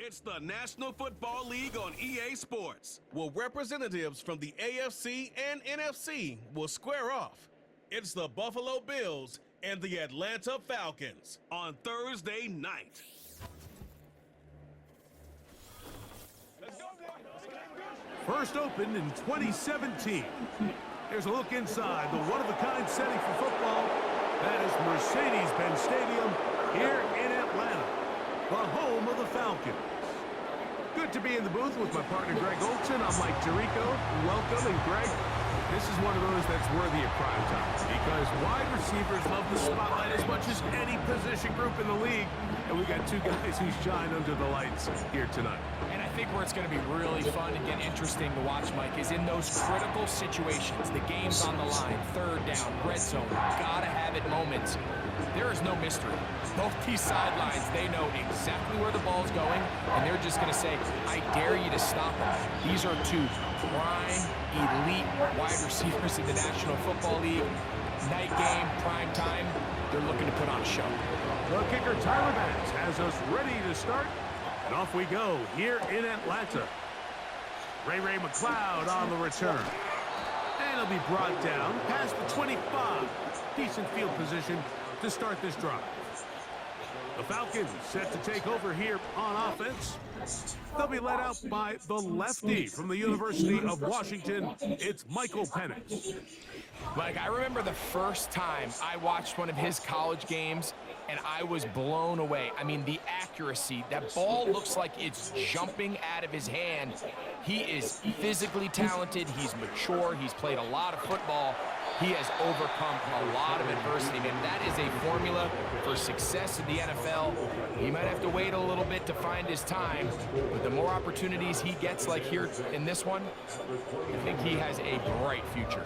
It's the National Football League on EA Sports, where representatives from the AFC and NFC will square off. It's the Buffalo Bills and the Atlanta Falcons on Thursday night. First opened in 2017. Here's a look inside the one-of-a-kind setting for football. That is Mercedes-Benz Stadium here in Atlanta, the home of the Falcons. Good to be in the booth with my partner Greg Olson. I'm Mike Tirico. Welcome, and Greg, this is one of those that's worthy of prime time because wide receivers love the spotlight as much as any position group in the league, and we got two guys who shine under the lights here tonight. And I think where it's going to be really fun and get interesting to watch, Mike, is in those critical situations. The game's on the line, third down, red zone, gotta have it moments. There is no mystery. Both these sidelines, they know exactly where the ball's going, and they're just going to say, I dare you to stop him. These are two prime, elite wide receivers in the National Football League. Night game, prime time, they're looking to put on a show. The kicker, Tyler Banks, has us ready to start. And off we go here in Atlanta. Ray McLeod on the return. And he'll be brought down past the 25. Decent field position to start this drive. The Falcons set to take over here on offense. They'll be led out by the lefty from the University of Washington. It's Michael Penix. Mike, I remember the first time I watched one of his college games, and I was blown away. I mean, the accuracy. That ball looks like it's jumping out of his hand. He is physically talented. He's mature. He's played a lot of football. He has overcome a lot of adversity, man. That is a formula for success in the NFL. He might have to wait a little bit to find his time, but the more opportunities he gets, like here in this one, I think he has a bright future.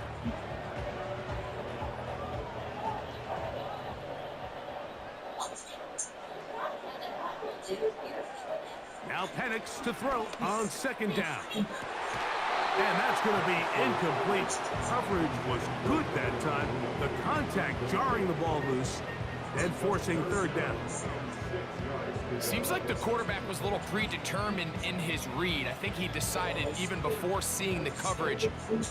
Now Penix to throw on second down. And that's going to be incomplete. Coverage was good that time. The contact jarring the ball loose and forcing third down. Seems like the quarterback was a little predetermined in his read. I think he decided even before seeing the coverage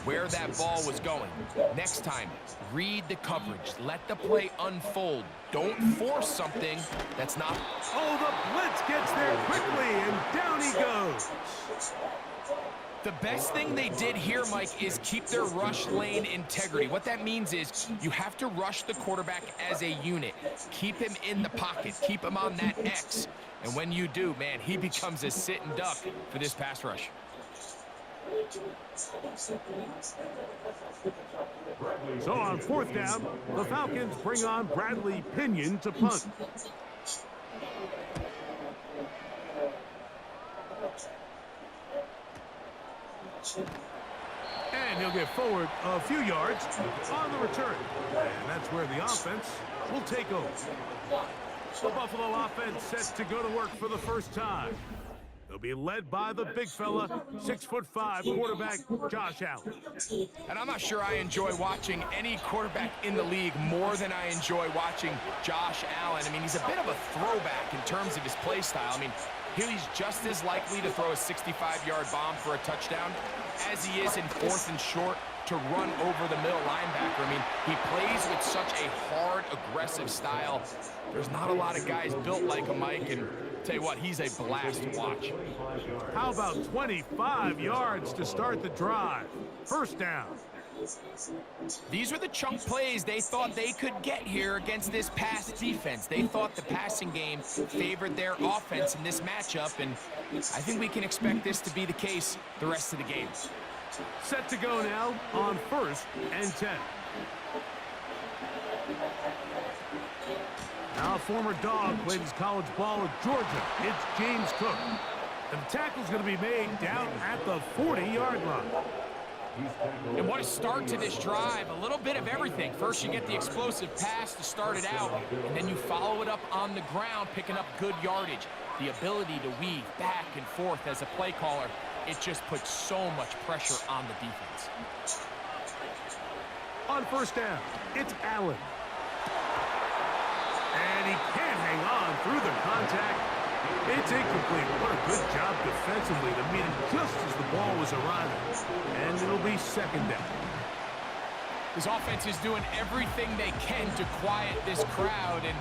where that ball was going. Next time, read the coverage. Let the play unfold. Don't force something that's not... Oh, the blitz gets there quickly, and down he goes. The best thing they did here, Mike, is keep their rush lane integrity. What that means is you have to rush the quarterback as a unit. Keep him in the pocket. Keep him on that X. And when you do, man, he becomes a sitting duck for this pass rush. So on fourth down, the Falcons bring on Bradley Pinion to punt. And he'll get forward a few yards on the return. And that's where the offense will take over. The Buffalo offense set to go to work for the first time. They'll be led by the big fella, 6'5" quarterback Josh Allen. And I'm not sure I enjoy watching any quarterback in the league more than I enjoy watching Josh Allen. I mean, he's a bit of a throwback in terms of his play style. I mean, he's just as likely to throw a 65-yard bomb for a touchdown as he is in fourth and short to run over the middle linebacker. I mean, he plays with such a hard, aggressive style. There's not a lot of guys built like him, Mike, and tell you what, he's a blast to watch. How about 25 yards to start the drive? First down. These were the chunk plays they thought they could get here against this pass defense. They thought the passing game favored their offense in this matchup, and I think we can expect this to be the case the rest of the game. Set to go now on 1st and 10. Now a former dog played his college ball at Georgia. It's James Cook. And the tackle's going to be made down at the 40-yard line. And what a start to this drive. A little bit of everything. First, you get the explosive pass to start it out, and then you follow it up on the ground, picking up good yardage. The ability to weave back and forth as a play caller, it just puts so much pressure on the defense. On first down, it's Allen. And he can't hang on through the contact. It's incomplete. What a good job defensively to meet it just as the ball was arriving. And it'll be second down. This offense is doing everything they can to quiet this crowd, and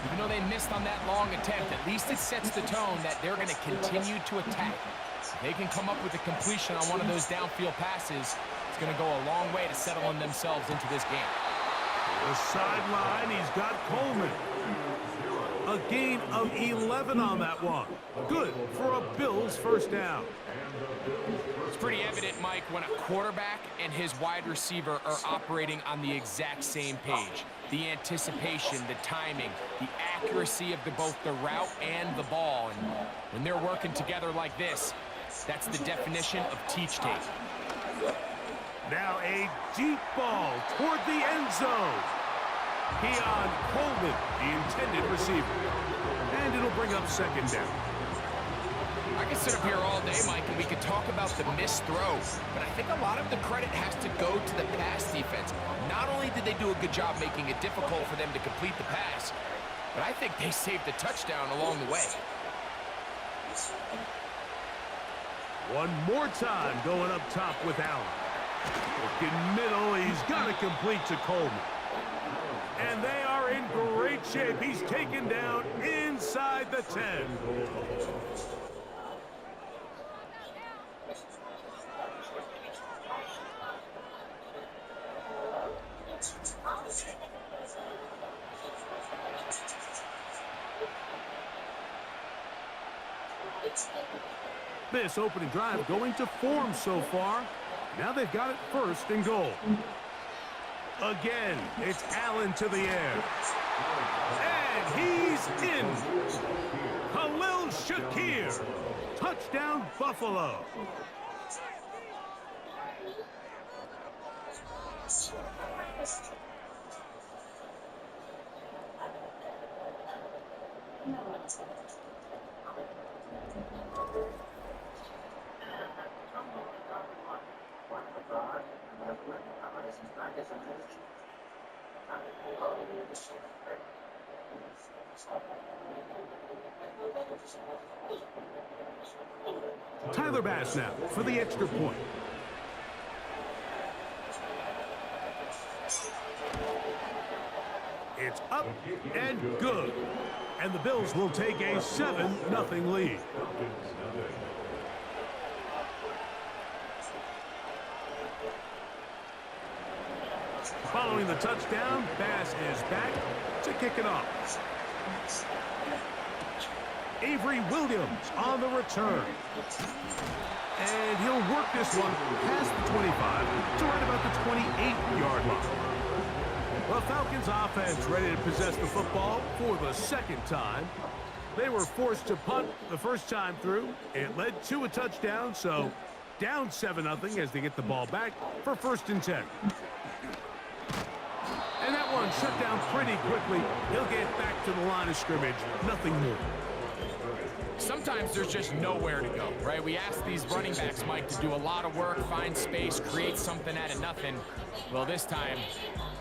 even though they missed on that long attempt, at least it sets the tone that they're going to continue to attack. If they can come up with a completion on one of those downfield passes, it's going to go a long way to settling themselves into this game. The sideline, he's got Coleman. A gain of 11 on that one. Good for a Bills first down. It's pretty evident, Mike, when a quarterback and his wide receiver are operating on the exact same page. The anticipation, the timing, the accuracy of both the route and the ball. And when they're working together like this, that's the definition of teach tape. Now a deep ball toward the end zone. Keon Coleman, the intended receiver. And it'll bring up second down. I could sit up here all day, Mike, and we could talk about the missed throw, but I think a lot of the credit has to go to the pass defense. Not only did they do a good job making it difficult for them to complete the pass, but I think they saved the touchdown along the way. One more time going up top with Allen. Looking middle, he's got to complete to Coleman. And they are in great shape. He's taken down inside the 10. This opening drive going to form so far. Now they've got it first and goal. Again, it's Allen to the air. And he's in. Khalil Shakir. Touchdown, Buffalo. Tyler Bass now for the extra point. It's up and good. And the Bills will take a 7-0 lead. Following the touchdown, Bass is back to kick it off. Avery Williams on the return. And he'll work this one past the 25 to right about the 28-yard line. Well, Falcons offense ready to possess the football for the second time. They were forced to punt the first time through. It led to a touchdown, so down 7-0 as they get the ball back for 1st and 10. And that one shut down pretty quickly. He'll get back to the line of scrimmage. Nothing more. Sometimes there's just nowhere to go, right? We ask these running backs, Mike, to do a lot of work, find space, create something out of nothing. Well, this time,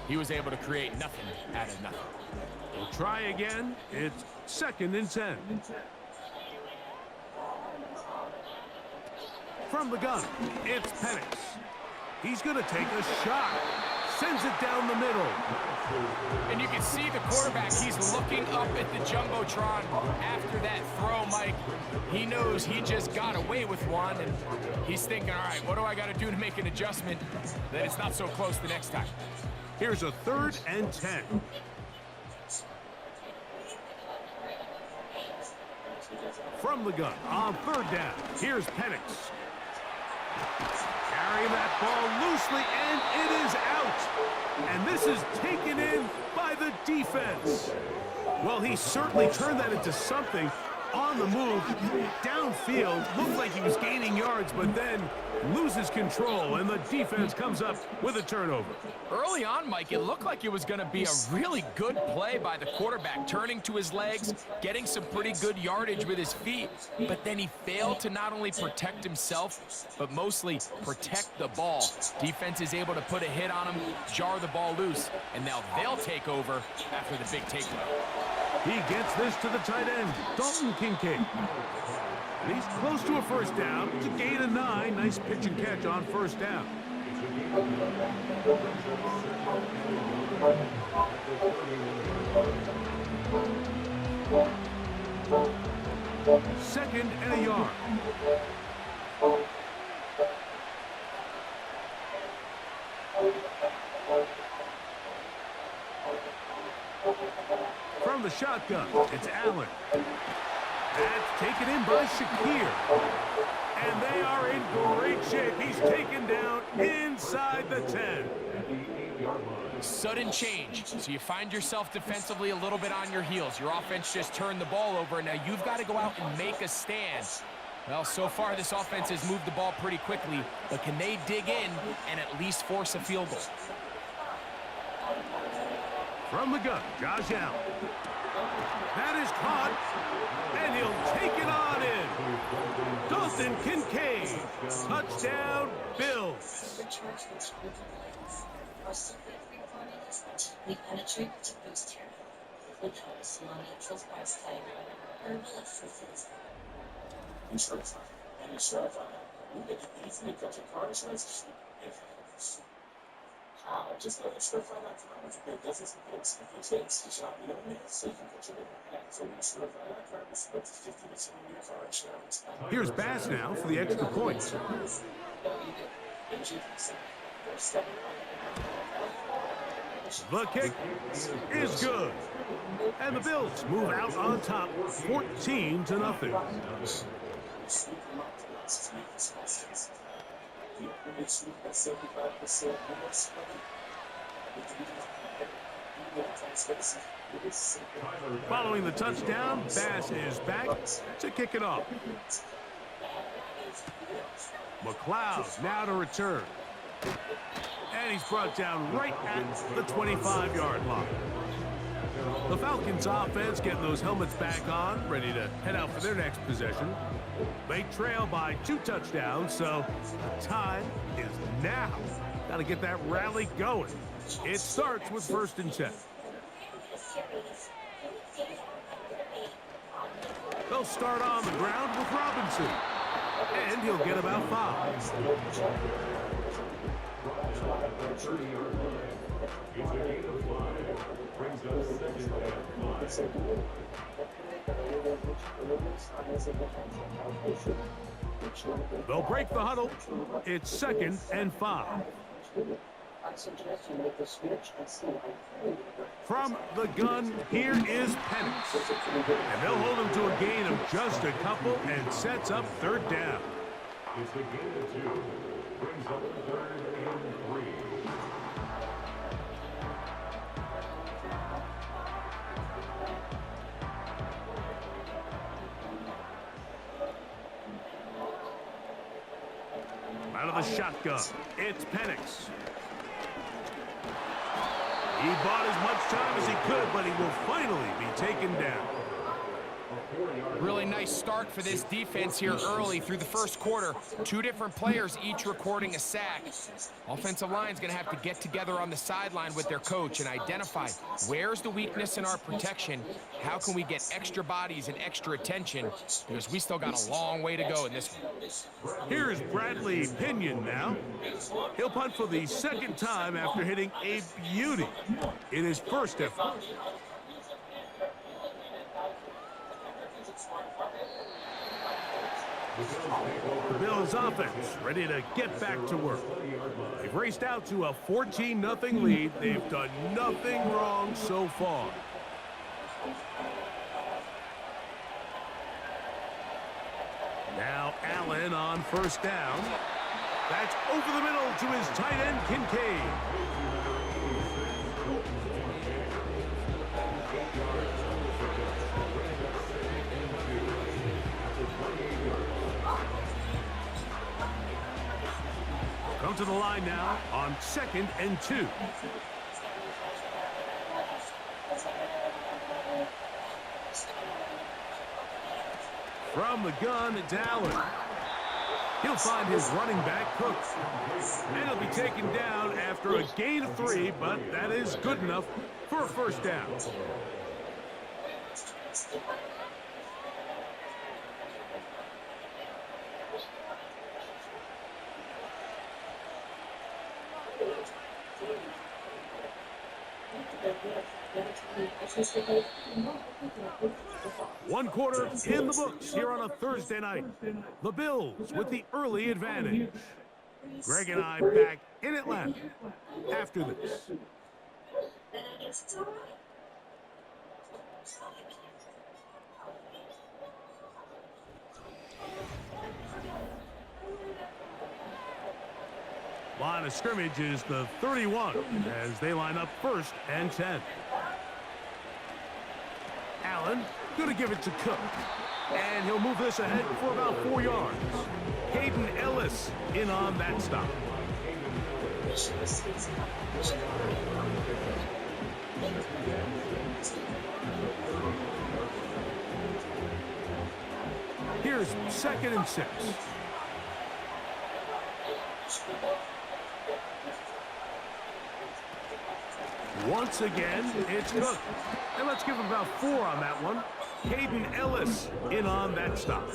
he was able to create nothing out of nothing. We'll try again. It's 2nd and 10. From the gun, it's Penix. He's going to take a shot. Sends it down the middle. And you can see the quarterback, he's looking up at the Jumbotron after that throw, Mike. He knows he just got away with one, and he's thinking, all right, what do I got to do to make an adjustment that it's not so close the next time? Here's a 3rd and 10. From the gun on 3rd down, here's Penix. Carrying that ball loosely, and it is out. And this is taken in by the defense. Well, he certainly turned that into something on the move. Downfield, looked like he was gaining yards, but then loses control, and the defense comes up with a turnover. Early on, Mike, it looked like it was going to be a really good play by the quarterback, turning to his legs, getting some pretty good yardage with his feet, but then he failed to not only protect himself, but mostly protect the ball. Defense is able to put a hit on him, jar the ball loose, and now they'll take over after the big takeaway. He gets this to the tight end, Dalton Kincaid. And he's close to a first down. It's a gain of 9. Nice pitch and catch on first down. Second and a yard. From the shotgun, it's Allen. That's taken in by Shakir. And they are in great shape. He's taken down inside the 10. Sudden change. So you find yourself defensively a little bit on your heels. Your offense just turned the ball over. Now you've got to go out and make a stand. Well, so far this offense has moved the ball pretty quickly, but can they dig in and at least force a field goal? From the gun, Josh Allen. That is caught, and he'll take it on in. Dalton Kincaid, touchdown, Bills. Here's Bass now for the extra point. The kick is good. And the Bills move out on top, 14-0. Following the touchdown, Bass is back to kick it off. McLeod now to return. And he's brought down right at the 25-yard line. The Falcons offense getting those helmets back on, ready to head out for their next possession. They trail by 2 touchdowns, so the time is now. Got to get that rally going. It starts with 1st and 10. They'll start on the ground with Robinson. And he'll get about 5. They'll break the huddle. It's 2nd and 5. From the gun, here is Penix. And they'll hold him to a gain of just a couple and sets up 3rd down. It's a gain of 2. Brings up 3rd and 3. Out of the shotgun, it's Penix. He bought as much time as he could, but he will finally be taken down. Really nice start for this defense here early through the 1st quarter. 2 different players each recording a sack. Offensive line's going to have to get together on the sideline with their coach and identify where's the weakness in our protection, how can we get extra bodies and extra attention, because we still got a long way to go in this one. Here's Bradley Pinion now. He'll punt for the 2nd time after hitting a beauty in his 1st effort. The Bills offense ready to get back to work. They've raced out to a 14-0 lead. They've done nothing wrong so far. Now Allen on 1st down. That's over the middle to his tight end, Kincaid. Come to the line now on 2nd and 2. From the gun, it's Allen. He'll find his running back, Cook. And he'll be taken down after a gain of 3, but that is good enough for a 1st down. One quarter in the books here on a Thursday night. The Bills with the early advantage. Greg and I back in Atlanta after this. Line of scrimmage is the 31 as they line up 1st and 10. Allen going to give it to Cook. And he'll move this ahead for about 4 yards. Hayden Ellis in on that stop. Here's 2nd and 6. Once again, it's Cook. And let's give him about 4 on that one. Hayden Ellis in on that stop.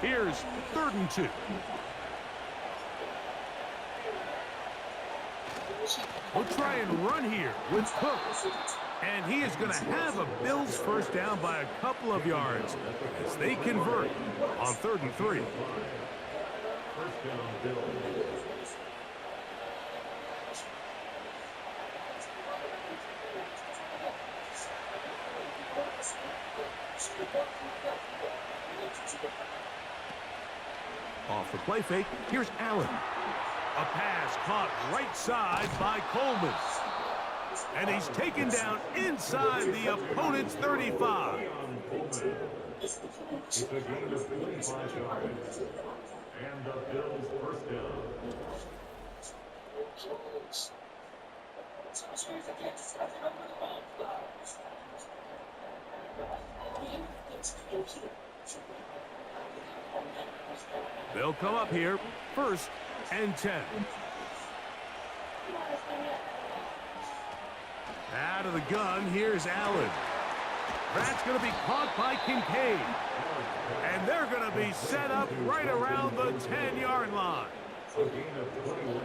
Here's 3rd and 2. We'll try and run here with Cook. And he is going to have a Bills first down by a couple of yards as they convert on 3rd and 3. Off the play fake, here's Allen. A pass caught right side by Coleman. And he's taken down inside the opponent's 35. It's a gain of 45 yards. And the Bills first down. They'll come up here 1st and 10. Out of the gun, here's Allen. That's going to be caught by Kincaid. And they're going to be set up right around the 10-yard line.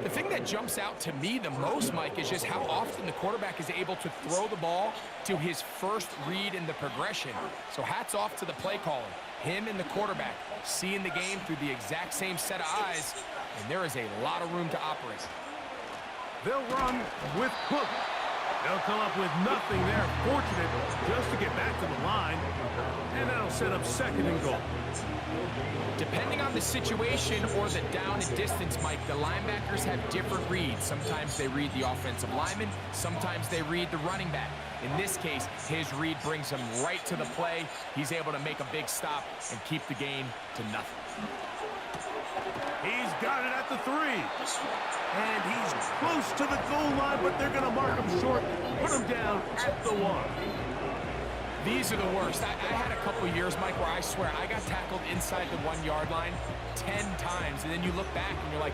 The thing that jumps out to me the most, Mike, is just how often the quarterback is able to throw the ball to his first read in the progression. So hats off to the play caller. Him and the quarterback seeing the game through the exact same set of eyes, and there is a lot of room to operate. They'll run with Cook. They'll come up with nothing there. Fortunate just to get back to the line. And that'll set up 2nd and goal. Depending on the situation or the down and distance, Mike, the linebackers have different reads. Sometimes they read the offensive lineman. Sometimes they read the running back. In this case, his read brings him right to the play. He's able to make a big stop and keep the gain to nothing. He's got it at the 3. And he's close to the goal line, but they're going to mark him short, put him down at the 1. These are the worst. I had a couple years, Mike, where I swear I got tackled inside the 1-yard line 10 times, and then you look back and you're like,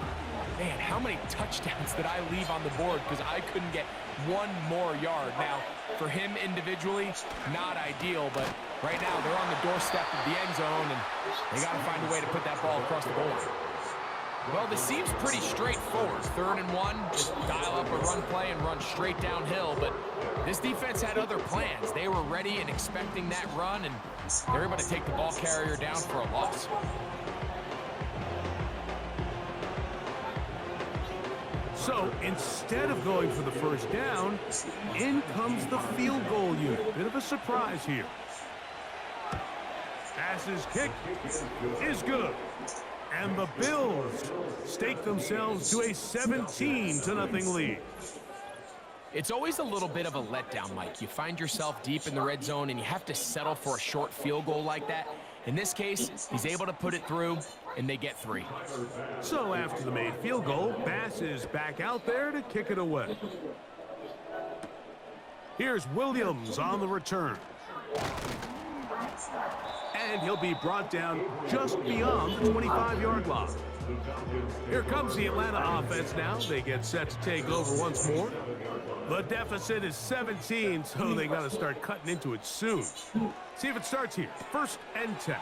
man, how many touchdowns did I leave on the board because I couldn't get 1 more yard? Now, for him individually, not ideal, but right now they're on the doorstep of the end zone, and they got to find a way to put that ball across the goal line. Well, this seems pretty straightforward. 3rd and 1, just dial up a run play and run straight downhill. But this defense had other plans. They were ready and expecting that run, and they're able to take the ball carrier down for a loss. So instead of going for the first down, in comes the field goal unit. Bit of a surprise here. Passes kick is good. And the Bills stake themselves to a 17-0 lead. It's always a little bit of a letdown, Mike. You find yourself deep in the red zone and you have to settle for a short field goal like that. In this case, he's able to put it through, and they get 3. So after the made field goal, Bass is back out there to kick it away. Here's Williams on the return. And he'll be brought down just beyond the 25-yard line. Here comes the Atlanta offense now. They get set to take over once more. The deficit is 17, so they got to start cutting into it soon. See if it starts here. 1st and 10.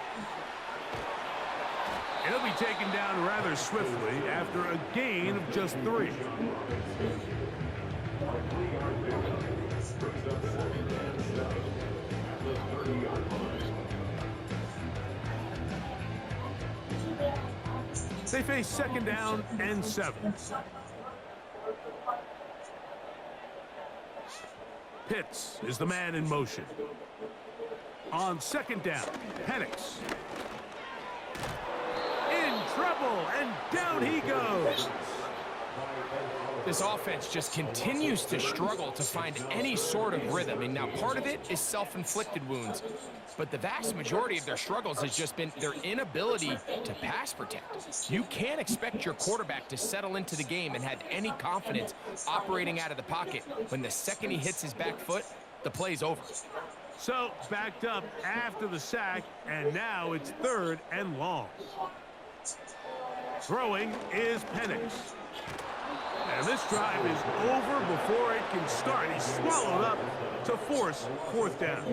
It'll be taken down rather swiftly after a gain of just 3. They face 2nd down and 7. Pitts is the man in motion. On 2nd down, Penix. In trouble, and down he goes. This offense just continues to struggle to find any sort of rhythm. And now part of it is self-inflicted wounds, but the vast majority of their struggles has just been their inability to pass protect. You can't expect your quarterback to settle into the game and have any confidence operating out of the pocket when the second he hits his back foot, the play's over. So backed up after the sack, and now it's 3rd and long. Throwing is Penix. And this drive is over before it can start. He's swallowed up to force 4th down.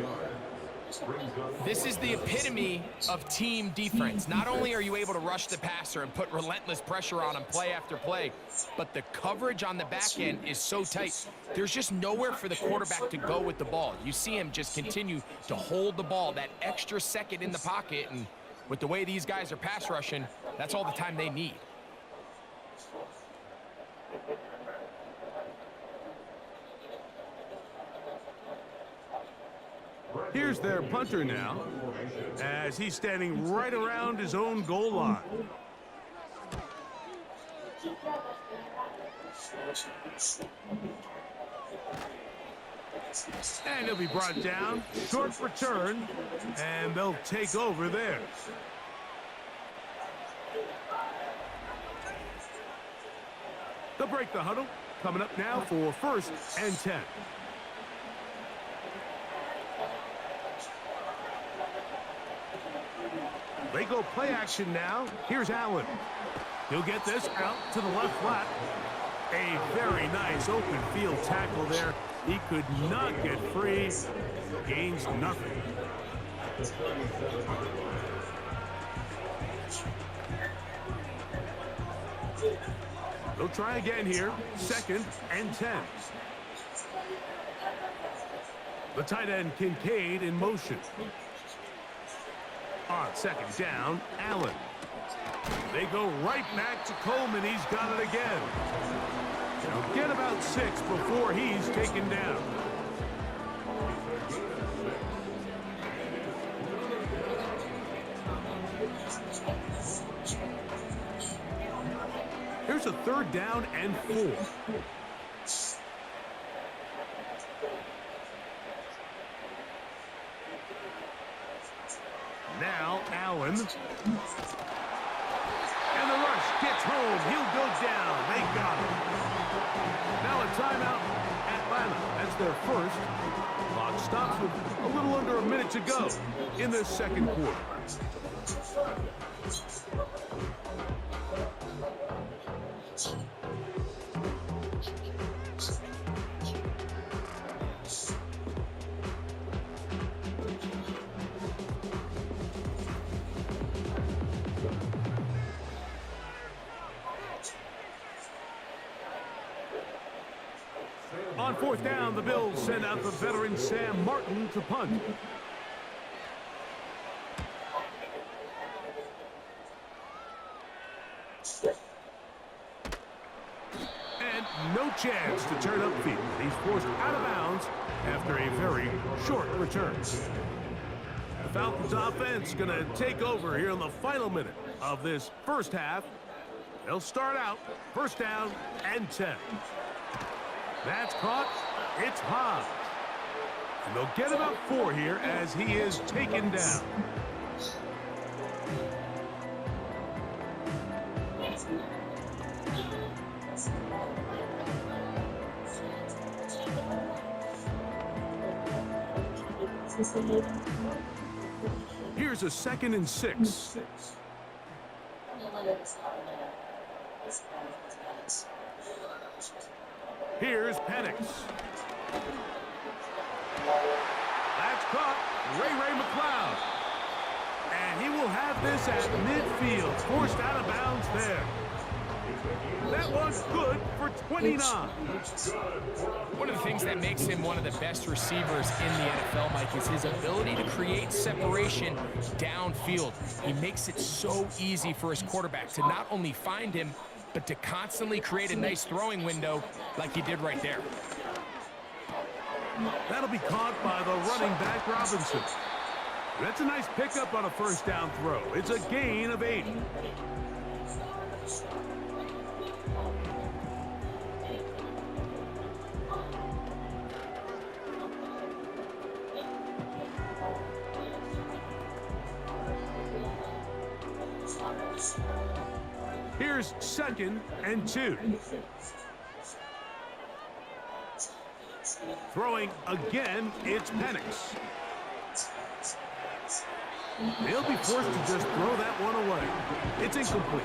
This is the epitome of team defense. Not only are you able to rush the passer and put relentless pressure on him play after play, but the coverage on the back end is so tight. There's just nowhere for the quarterback to go with the ball. You see him just continue to hold the ball that extra second in the pocket, and with the way these guys are pass rushing, that's all the time they need. Here's their punter now, as he's standing right around his own goal line. And he'll be brought down. Short return, and they'll take over there. They'll break the huddle. Coming up now for 1st and 10. They go play action now. Here's Allen. He'll get this out to the left flat. A very nice open field tackle there. He could not get free. Gains nothing. They'll try again here. 2nd and 10. The tight end Kincaid in motion. On 2nd down, Allen. They go right back to Coleman. He's got it again. They'll get about 6 before he's taken down. Here's a 3rd down and 4. Now Allen. And the rush gets home. He'll go down. They got him. Now a timeout, Atlanta. That's their first. Clock stops with a little under a minute to go in this 2nd quarter. On 4th down, the Bills send out the veteran Sam Martin to punt. And no chance to turn upfield. He's forced out of bounds after a very short return. The Falcons offense going to take over here in the final minute of this first half. They'll start out 1st down and 10. That's caught. It's Hodge. And they'll get about 4 here as he is taken down. Here's Here's a 2nd and 6. Here's Penix. That's caught. Ray McLeod. And he will have this at midfield. Forced out of bounds there. That was good for 29. One of the things that makes him one of the best receivers in the NFL, Mike, is his ability to create separation downfield. He makes it so easy for his quarterback to not only find him, but to constantly create a nice throwing window like he did right there. That'll be caught by the running back, Robinson. That's a nice pickup on a 1st down throw. It's a gain of 8. Here's 2nd and 2. Throwing again, it's Penix. He'll be forced to just throw that one away. It's incomplete.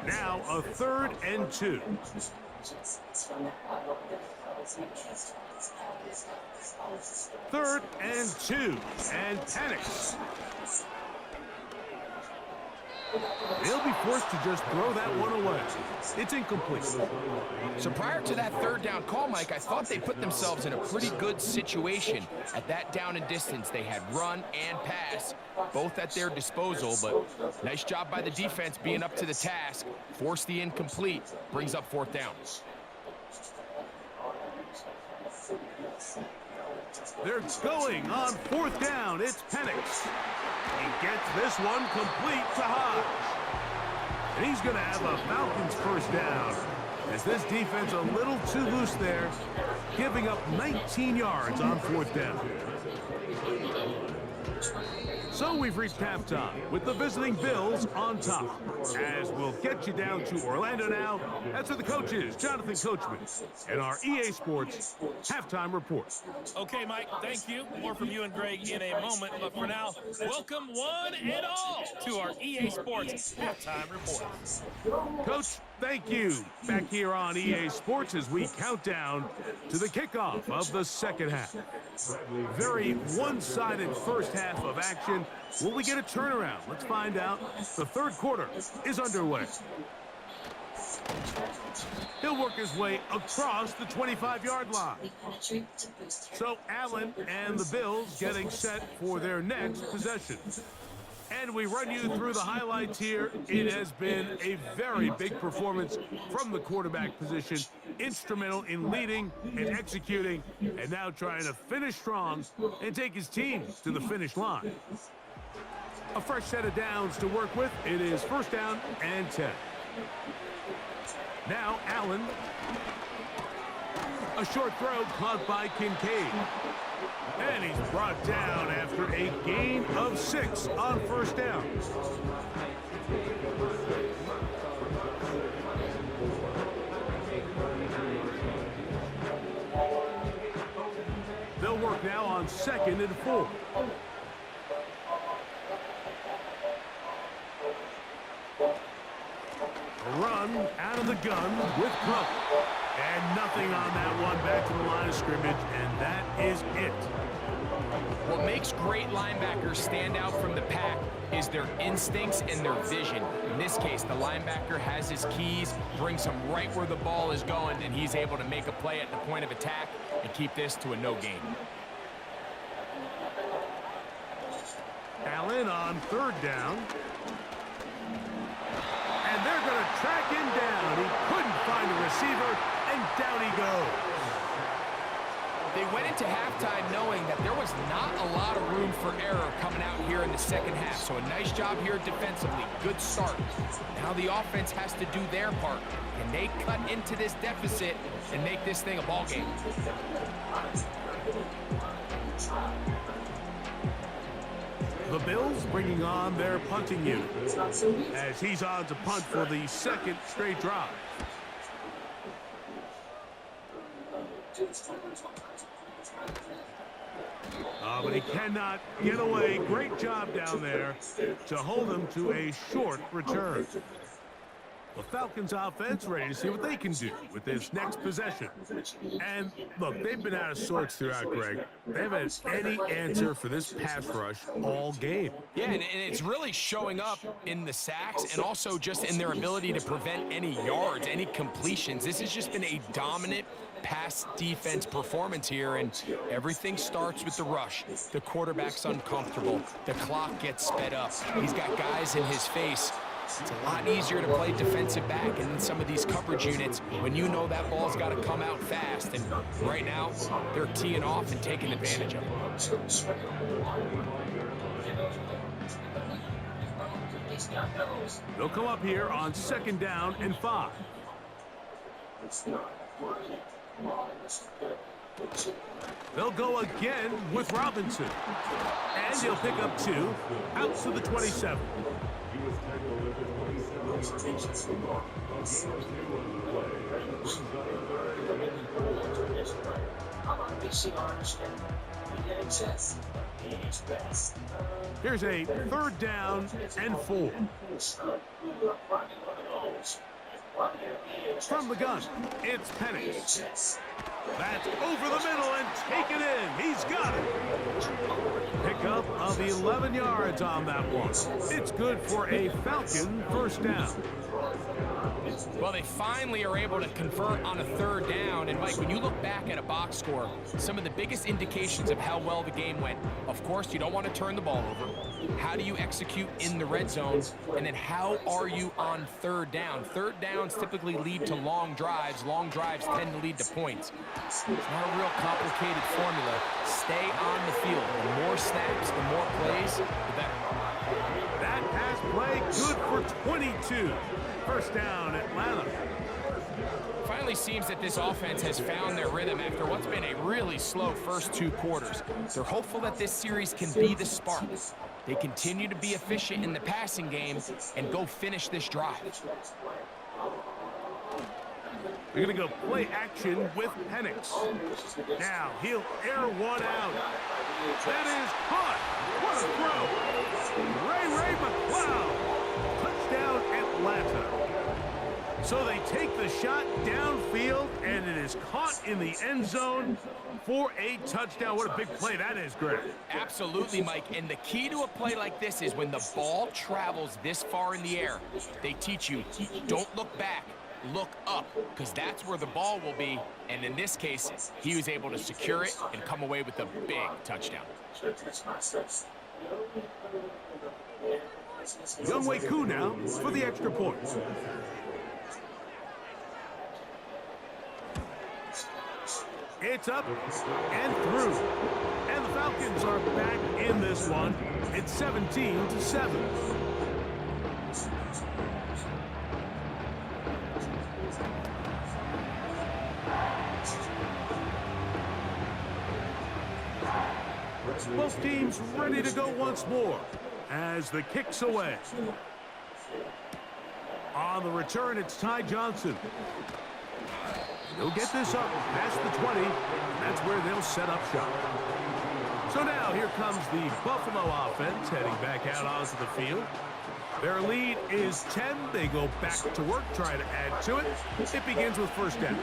Now a 3rd and 2. Third and 2, and Penix. They'll be forced to just throw that one away. It's incomplete. So prior to that 3rd down call, Mike, I thought they put themselves in a pretty good situation at that down and distance. They had run and pass, both at their disposal, but nice job by the defense being up to the task. Force the incomplete, brings up 4th down. They're going on 4th down. It's Penix. He gets this one complete to Hodge. And he's going to have a Falcons 1st down. As this defense a little too loose there, giving up 19 yards on 4th down. So we've reached halftime with the visiting Bills on top. As we'll get you down to Orlando now, that's where the coach is, Jonathan Coachman, and our EA Sports Halftime Report. Okay, Mike, thank you. More from you and Greg in a moment. But for now, welcome one and all to our EA Sports Halftime Report. Coach, thank you. Back here on EA Sports as we count down to the kickoff of the 2nd half. Very one-sided 1st half of action. Will we get a turnaround? Let's find out. The 3rd quarter is underway. He'll work his way across the 25-yard line. So Allen and the Bills getting set for their next possession. And we run you through the highlights here. It has been a very big performance from the quarterback position. Instrumental in leading and executing, and now trying to finish strong and take his team to the finish line. A fresh set of downs to work with. It is 1st down and 10. Now Allen. A short throw caught by Kincaid. And he's brought down after a gain of 6 on 1st down. They'll work now on 2nd and 4. Run out of the gun with Cook. And nothing on that one, back to the line of scrimmage, and that is it. What makes great linebackers stand out from the pack is their instincts and their vision. In this case, the linebacker has his keys, brings him right where the ball is going, and he's able to make a play at the point of attack and keep this to a no gain. Allen on 3rd down. And they're going to track him down. He couldn't find a receiver, and down he goes. They went into halftime knowing that there was not a lot of room for error coming out here in the 2nd half. So a nice job here defensively. Good start. Now the offense has to do their part. Can they cut into this deficit and make this thing a ball game? The Bills bringing on their punting unit as he's on to punt for the second straight drive. But he cannot get away. Great job down there to hold him to a short return. The Falcons offense ready to see what they can do with this next possession. And look, they've been out of sorts throughout, Greg. They haven't had any answer for this pass rush all game. Yeah, and it's really showing up in the sacks and also just in their ability to prevent any yards, any completions. This has just been a dominant pass defense performance here, and everything starts with the rush. The quarterback's uncomfortable. The clock gets sped up. He's got guys in his face. It's a lot easier to play defensive back and in some of these coverage units when you know that ball's got to come out fast. And right now, they're teeing off and taking advantage of it. They'll come up here on 2nd down and 5. They'll go again with Robinson. And he'll pick up 2 out to the 27. Here's a 3rd down and 4. From the gun, it's Penix. That's over the middle and taken in. He's got it. Pickup of 11 yards on that one. It's good for a Falcon 1st down. Well, they finally are able to convert on a 3rd down. And, Mike, when you look back at a box score, some of the biggest indications of how well the game went, of course, you don't want to turn the ball over. How do you execute in the red zone? And then how are you on 3rd down? 3rd downs typically lead to long drives. Long drives tend to lead to points. It's not a real complicated formula. Stay on the field. The more snaps, the more plays, the better. That pass play good for 22. 1st down, Atlanta. Finally seems that this offense has found their rhythm after what's been a really slow first 2 quarters. They're hopeful that this series can be the spark. They continue to be efficient in the passing game and go finish this drive. They're going to go play action with Penix. Now he'll air one out. That is caught. What a throw. Ray McCloud. Touchdown Atlanta. So they take the shot downfield, and it is caught in the end zone for a touchdown. What a big play that is, Greg. Absolutely, Mike. And the key to a play like this is when the ball travels this far in the air, they teach you, don't look back, look up, because that's where the ball will be. And in this case, he was able to secure it and come away with a big touchdown. Younghoe Koo now for the extra point. It's up and through. And the Falcons are back in this one. It's 17-7. Both teams ready to go once more as the kick's away. On the return, it's Ty Johnson. He'll get this up past the 20. That's where they'll set up shop. So now here comes the Buffalo offense heading back out onto the field. Their lead is 10. They go back to work, try to add to it. It begins with 1st down.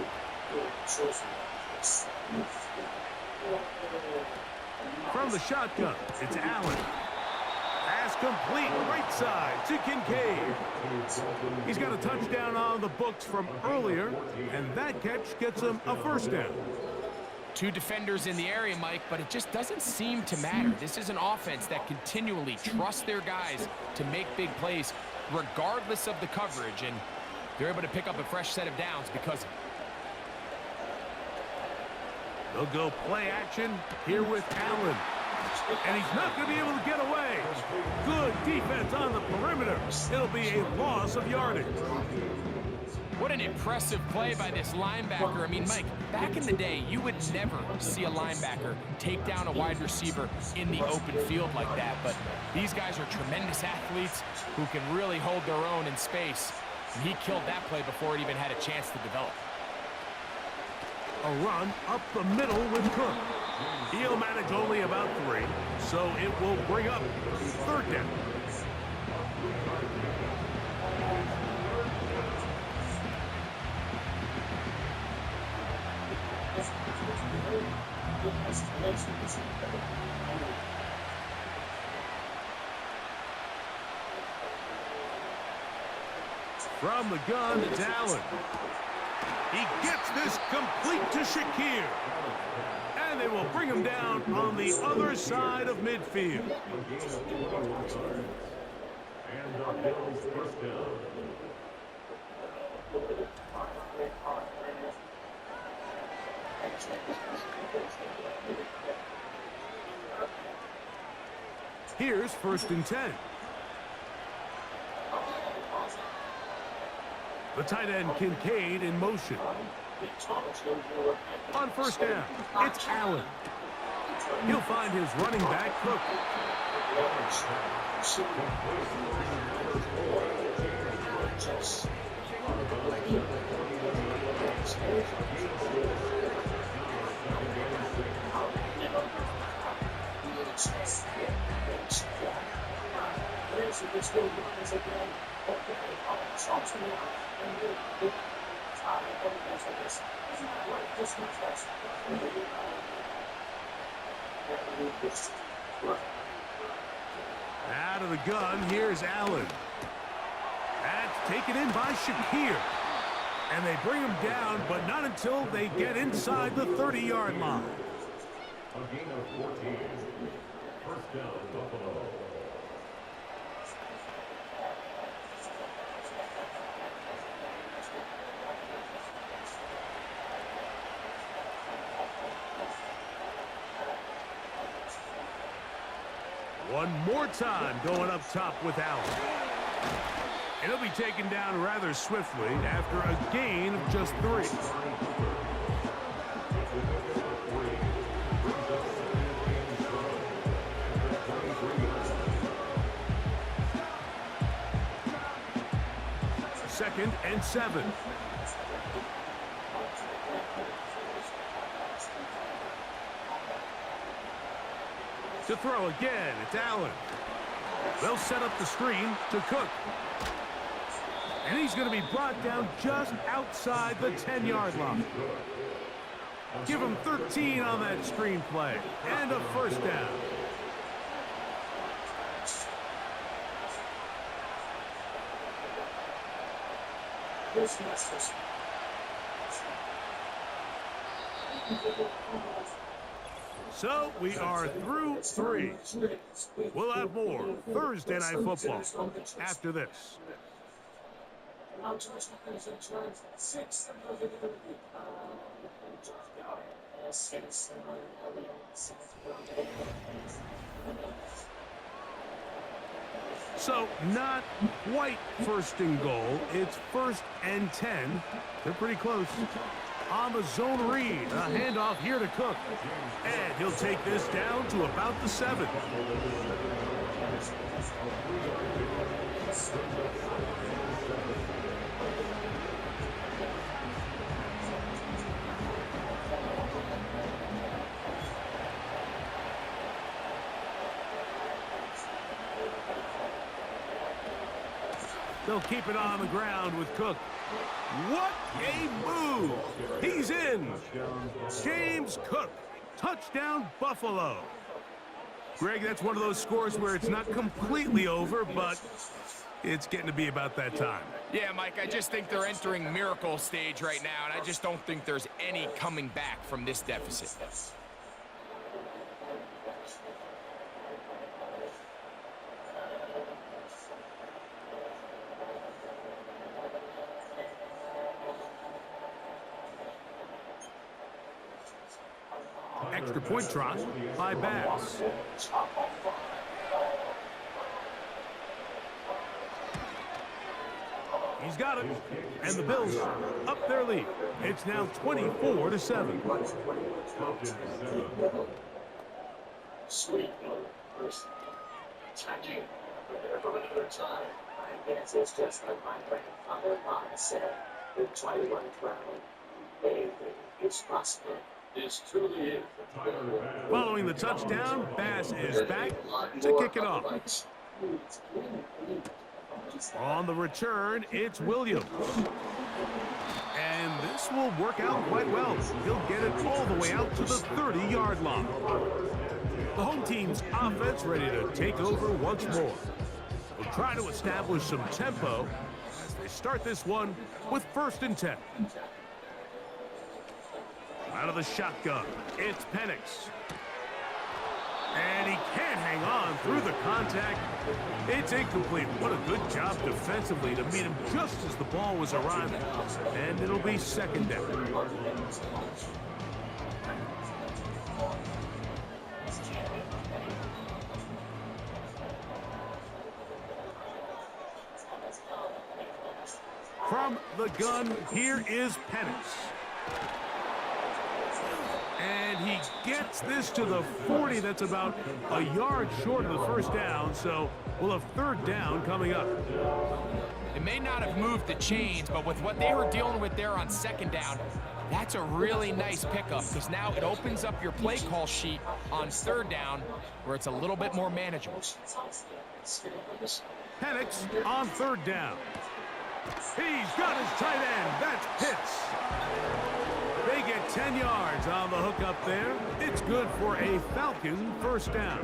From the shotgun, it's Allen. Pass complete, right side to Kincaid. He's got a touchdown on the books from earlier, and that catch gets him a 1st down. 2 defenders in the area, Mike, but it just doesn't seem to matter. This is an offense that continually trusts their guys to make big plays regardless of the coverage, and they're able to pick up a fresh set of downs because of it. They'll go play action here with Allen. And he's not going to be able to get away. Good defense on the perimeter. It'll be a loss of yardage. What an impressive play by this linebacker. I mean, Mike, back in the day, you would never see a linebacker take down a wide receiver in the open field like that. But these guys are tremendous athletes who can really hold their own in space. And he killed that play before it even had a chance to develop. A run up the middle with Cook. He'll manage only about 3, so it will bring up 3rd down. From the gun, it's Allen. He gets this complete to Shakir. And they will bring him down on the other side of midfield. And the Bills first down. Here's 1st and 10. The tight end Kincaid in motion. On 1st down, it's Allen. He'll find his running back, Cook. Out of the gun, here's Allen. That's taken in by Shakir. And they bring him down, but not until they get inside the 30-yard line. A gain of 14. First down, Buffalo. One more time going up top with Allen. And he'll be taken down rather swiftly after a gain of just 3. Second and 7. To throw again, it's Allen. They'll set up the screen to Cook. And he's going to be brought down just outside the 10-yard line. Give him 13 on that screen play. And a 1st down. So we are through 3. We'll have more Thursday Night Football after this. So not quite 1st and goal. It's 1st and 10. They're pretty close. On the zone read, a handoff here to Cook. And he'll take this down to about the 7. They'll keep it on the ground with Cook. What a move! He's in! James Cook, touchdown Buffalo. Greg, that's one of those scores where it's not completely over, but it's getting to be about that time. Yeah, Mike, I just think they're entering miracle stage right now, and I just don't think there's any coming back from this deficit. Extra point try by Bass. He's got it. And the Bills up their lead. It's now 24-7. Sweet first attacking for another time. I guess it's just like my grandfather said, the 21 crown. Anything is possible. This truly is. Following the touchdown, Bass is back to kick it off. On the return, it's Williams. And this will work out quite well. He'll get it all the way out to the 30-yard line. The home team's offense ready to take over once more. We'll try to establish some tempo as they start this one with 1st and 10. Out of the shotgun, it's Penix. And he can't hang on through the contact. It's incomplete. What a good job defensively to meet him just as the ball was arriving. And it'll be 2nd down. From the gun, here is Penix. And he gets this to the 40. That's about a yard short of the 1st down, so we'll have 3rd down coming up. It may not have moved the chains, but with what they were dealing with there on 2nd down, that's a really nice pickup because now it opens up your play call sheet on 3rd down where it's a little bit more manageable. Penix on 3rd down. He's got his tight end. That's Pitts. They get 10 yards on the hook up there. It's good for a Falcon 1st down.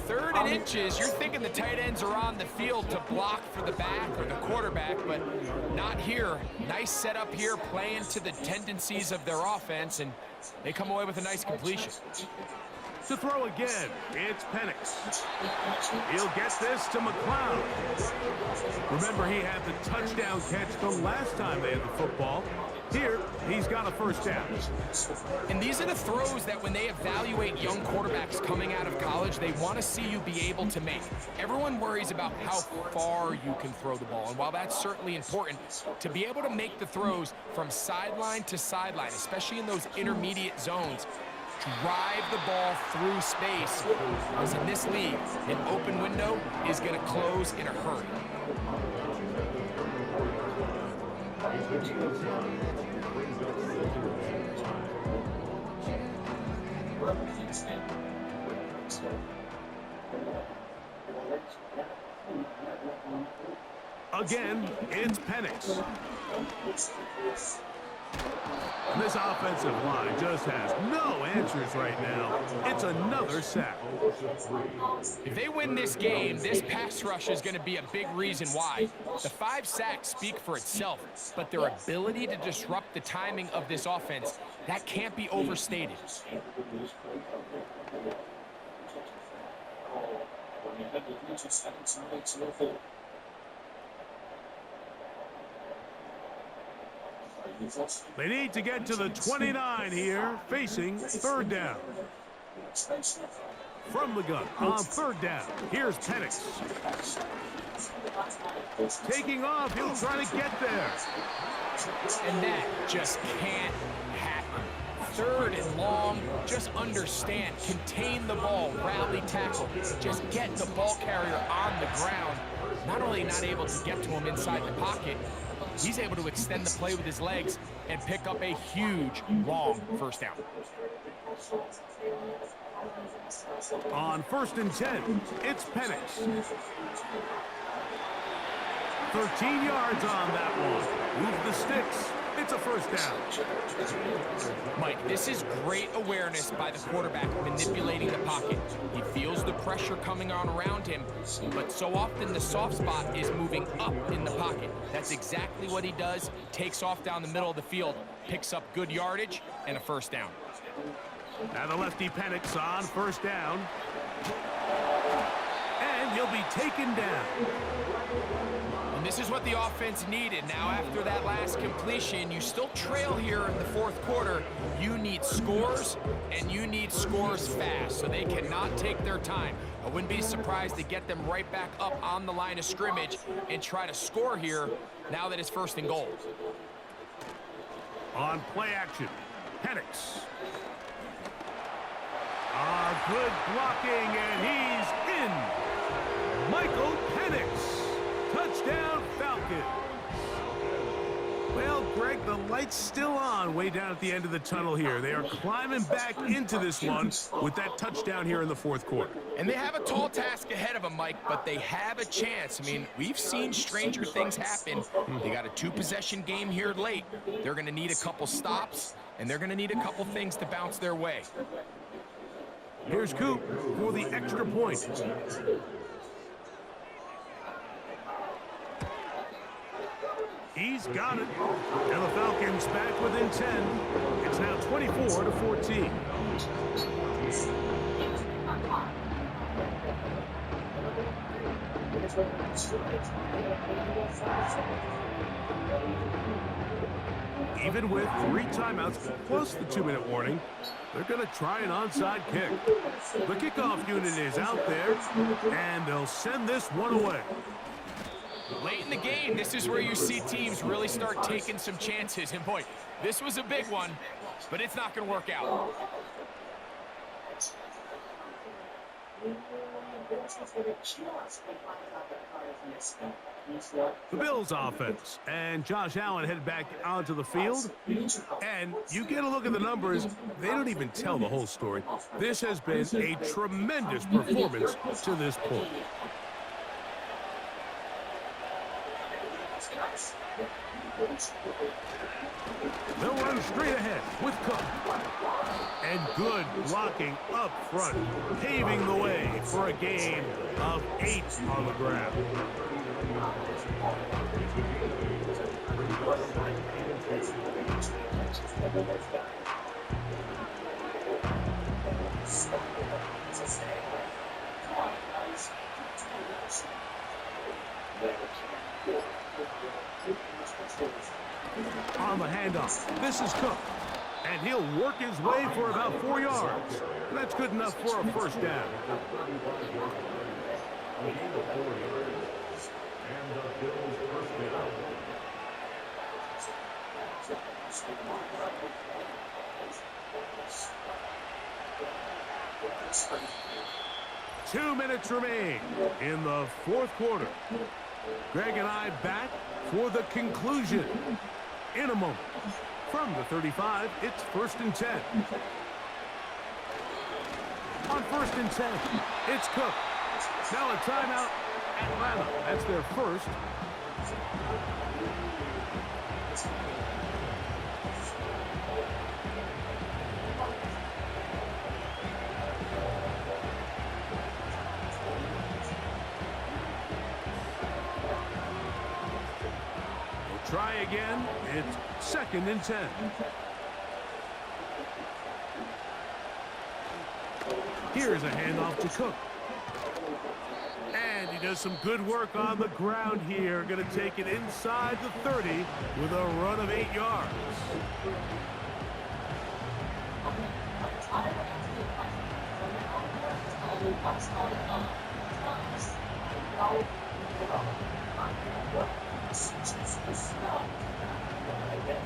3rd and inches, you're thinking the tight ends are on the field to block for the back or the quarterback, but not here. Nice setup here, playing to the tendencies of their offense, and they come away with a nice completion. To throw again, it's Penix. He'll get this to McLeod. Remember, he had the touchdown catch the last time they had the football. Here, he's got a 1st down. And these are the throws that when they evaluate young quarterbacks coming out of college, they want to see you be able to make. Everyone worries about how far you can throw the ball. And while that's certainly important, to be able to make the throws from sideline to sideline, especially in those intermediate zones, drive the ball through space, because in this league, an open window is going to close in a hurry. Again, it's Penix. And this offensive line just has no answers right now. It's another sack. If they win this game, this pass rush is going to be a big reason why. The 5 sacks speak for itself, but their ability to disrupt the timing of this offense, that can't be overstated. They need to get to the 29 here, facing 3rd down. From the gun on 3rd down, here's Penix. Taking off, he'll try to get there. And that just can't happen. 3rd and long, just understand, contain the ball, rally tackle, just get the ball carrier on the ground. Not only not able to get to him inside the pocket, he's able to extend the play with his legs and pick up a huge, long 1st down. On 1st and 10, it's Penix. 13 yards on that one. Move the sticks. It's a 1st down. Mike, this is great awareness by the quarterback manipulating the pocket. He feels the pressure coming on around him, but so often the soft spot is moving up in the pocket. That's exactly what he does. Takes off down the middle of the field, picks up good yardage, and a 1st down. Now the lefty Penix on 1st down. And he'll be taken down. And this is what the offense needed. Now, after that last completion, you still trail here in the fourth quarter. You need scores, and you need scores fast, so they cannot take their time. I wouldn't be surprised to get them right back up on the line of scrimmage and try to score here now that it's first and goal. On play action, Penix. Good blocking, and he's in. Michael Penix. Touchdown, Falcons. Well, Greg, the light's still on way down at the end of the tunnel here. They are climbing back into this one with that touchdown here in the fourth quarter. And they have a tall task ahead of them, Mike, but they have a chance. I mean, we've seen stranger things happen. They got a two-possession game here late. They're going to need a couple stops, and they're going to need a couple things to bounce their way. Here's Coop for the extra point. He's got it. And the Falcons back within 10. It's now 24-14. Even with 3 timeouts plus the 2-minute warning, they're going to try an onside kick. The kickoff unit is out there, and they'll send this one away. Late in the game, this is where you see teams really start taking some chances. And boy, this was a big one, but it's not going to work out. The Bills offense, and Josh Allen headed back onto the field. And you get a look at the numbers, they don't even tell the whole story. This has been a tremendous performance to this point. They'll run straight ahead with Cook. And good blocking up front, paving the way for a gain of 8 on the ground. On the handoff, this is Cook. And he'll work his way for about 4 yards. That's good enough for a first down. Two minutes remain in the fourth quarter. Greg and I back for the conclusion in a moment. From the 35, it's 1st and 10. On 1st and 10, it's Cook. Now a timeout, Atlanta. That's their first. Try again. It's 2nd and 10. Here's a handoff to Cook. And he does some good work on the ground here. Going to take it inside the 30 with a run of 8 yards.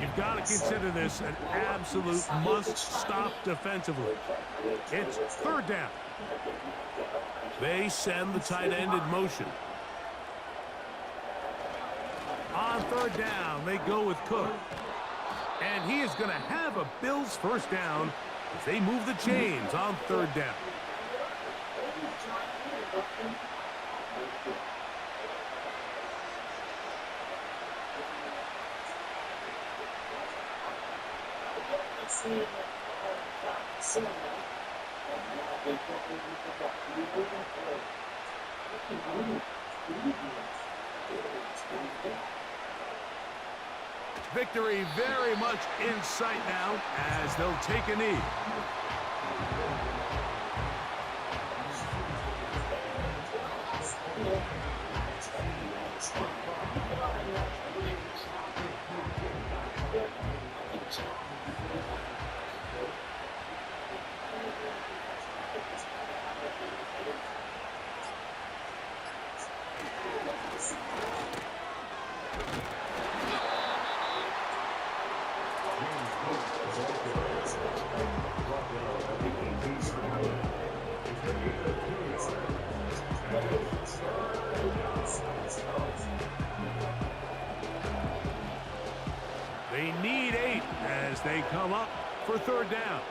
You've got to consider this an absolute must-stop defensively. It's 3rd down. They send the tight end in motion. On 3rd down, they go with Cook. And he is going to have a Bills first down as they move the chains on 3rd down. Victory very much in sight now as they'll take a knee. They need 8 as they come up for third down.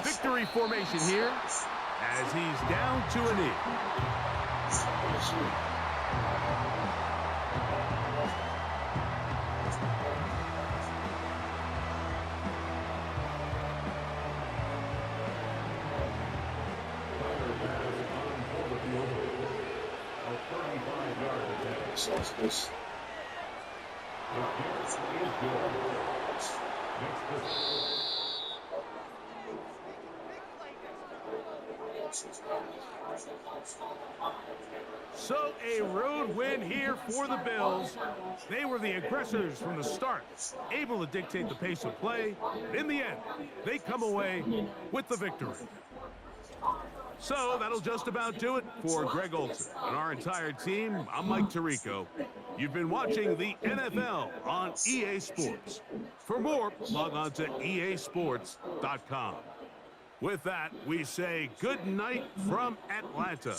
Victory formation here as he's down to a knee. So a road win here for the Bills. They were the aggressors from the start, able to dictate the pace of play. And in the end, they come away with the victory. So that'll just about do it for Greg Olson and our entire team. I'm Mike Tirico. You've been watching the NFL on EA Sports. For more, log on to easports.com. With that, we say good night from Atlanta.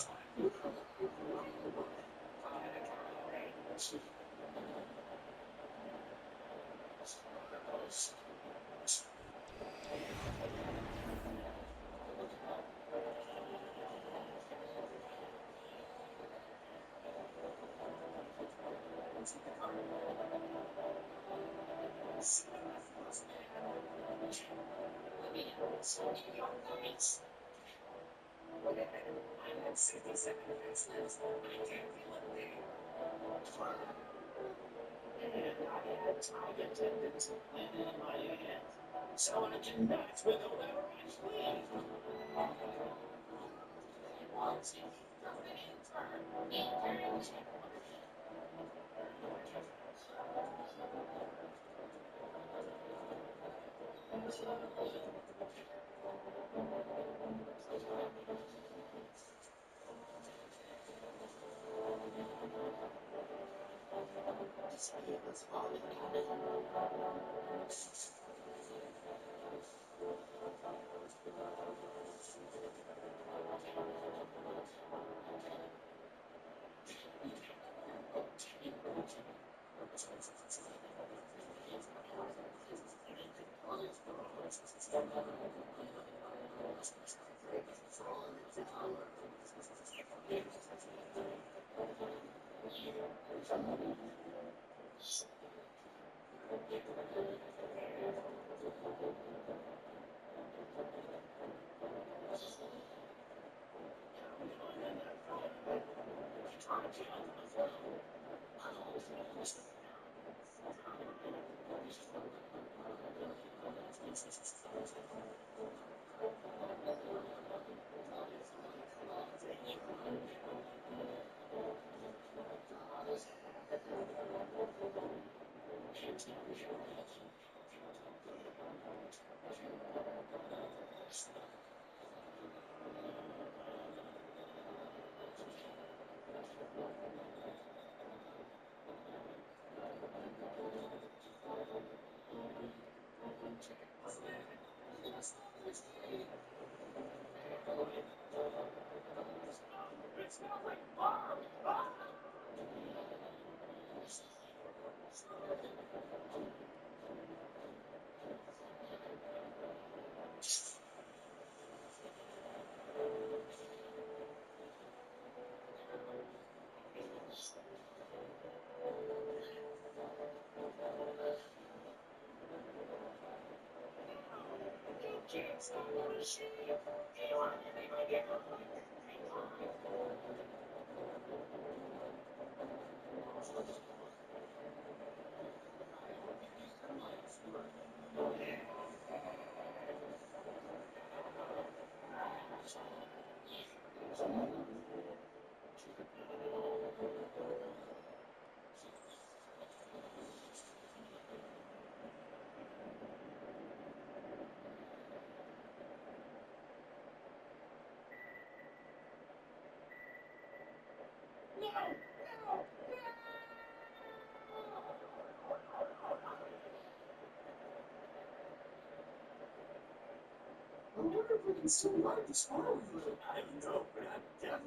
I wonder if we can still ride this world a little. I don't know, but I'm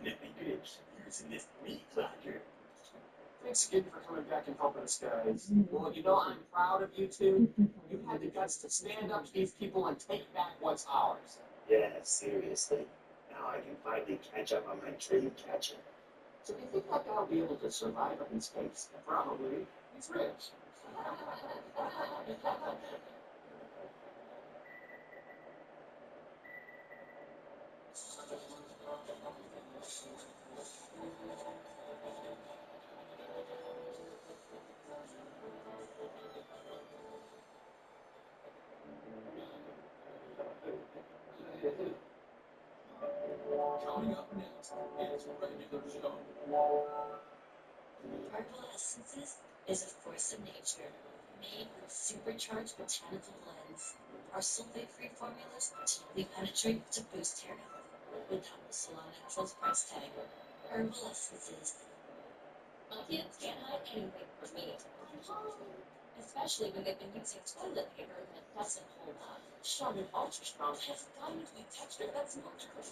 definitely good at using this meat clacker. Thanks again for coming back and helping us, guys. Well, you know, I'm proud of you two. You had the guts to stand up to these people and take back what's ours. Yeah, seriously. Now I can finally catch up on my dream catching. So do you think that guy will be able to survive up in space? Probably. He's rich. Coming up next is a regular show. Herbal Essences is a force of nature, made with supercharged botanical blends. Our sulfate-free formulas deeply penetrate to boost hair health without the salon naturals price tag. Herbal Essences. My kids can't hide anything from me, especially when they've been using toilet paper that doesn't hold up. Charmin Ultra Strong has a diamond-like texture that's magical.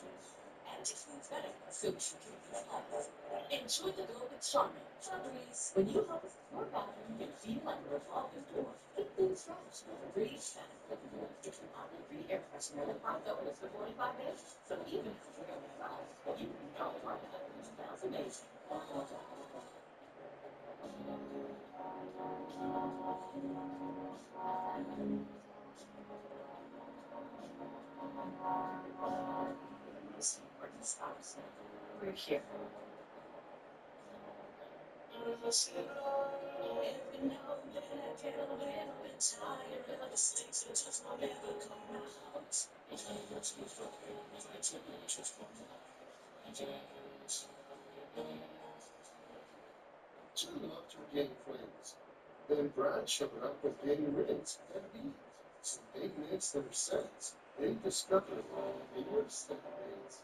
And it includes benefits so you should keep these less. Enjoy the glow with Charmin. Breeze. When you help with your bathroom, you feel like a revolving door. Keep things fresh with a Breeze fan. It's an oven-free air freshener that runs over for 45 days. So even if you're outside, you know what smells amazing. We're here. Every now and then I get a little bit tired of the stakes that just won't ever come out. It's not much more fucking it's like just Two loved her gay friends. Then Brad showed up with gay rings and beads. Some big mates that are sets. They discovered they were stepmates.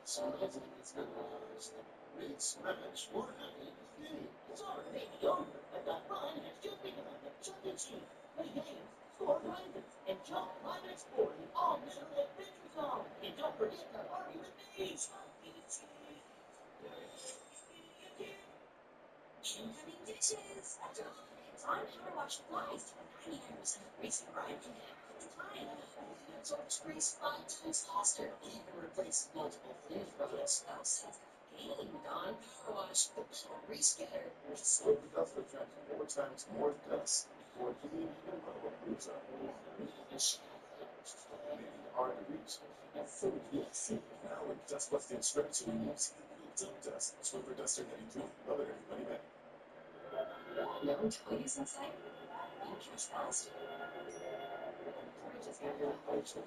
Some of them it's been honest. Made smash or happy game. It's already over. I got mine and just think about it. Chuck and cheese. Play games. Score prizes. And jump my next board in all middle adventure zone. And don't forget to argue with me. Incoming dishes. After all the time, I watch flies to a 99% racing ride in half the time. It's always race 5 times faster. Even replace multiple things from it. So since game gone, power wash the power rescatter. So the dust attracts 4 times more dust before heating and level moves up. It's hard to reach. That's so yes. Now with dust busting strips, we use dump dust. Swimmer duster heavy too. Love it, everybody, man. No toys inside? You catch fast. Just got your emotional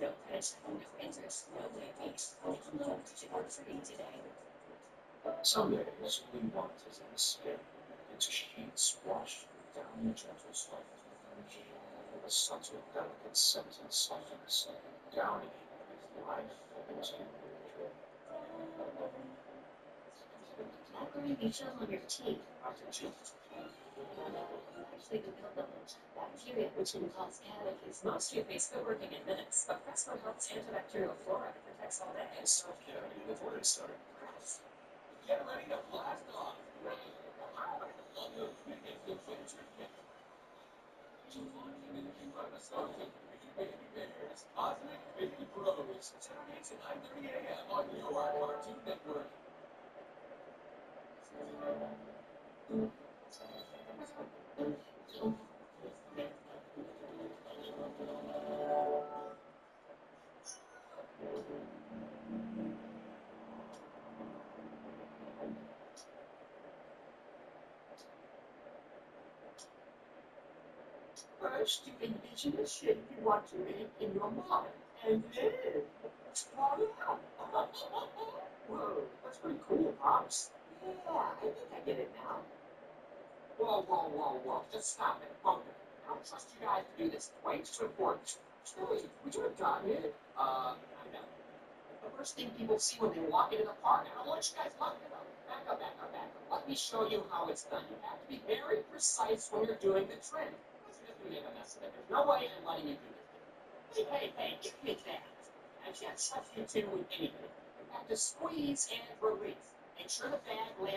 no credit, no interest, no waivers. Download to work for me today. Some days we want is in the skin. It's sheets washed down the gentle slope. With a subtle, delicate scent and softness. Downy with life into you show on your teeth. Actually, the buildup of bacteria which can cause cavities. Most toothpaste go working in minutes, but Pressman helps antibacterial flora and protects all day. Self-cavity before it started. Get ready to blast off. Cosmic Baby Bros. Saturdays at 9:30 a.m. on your Cartoon Network. First, you envision the shape you want to make in your mind, and then voila! Whoa, that's pretty cool, Pops. Yeah, I think I get it now. Whoa, just stop it, bump it. I don't trust you guys to do this twice too important. Really, we should have gotten it. I know. The first thing people see when they walk into the park, I don't want you guys talking about it. Back up. Let me show you how it's done. You have to be very precise when you're doing the trim. You're just going to make a mess of it. There's no way I'm letting you do this. Hey, give me that. I've got stuff you do with anything. You have to squeeze and release. Make sure the bag lands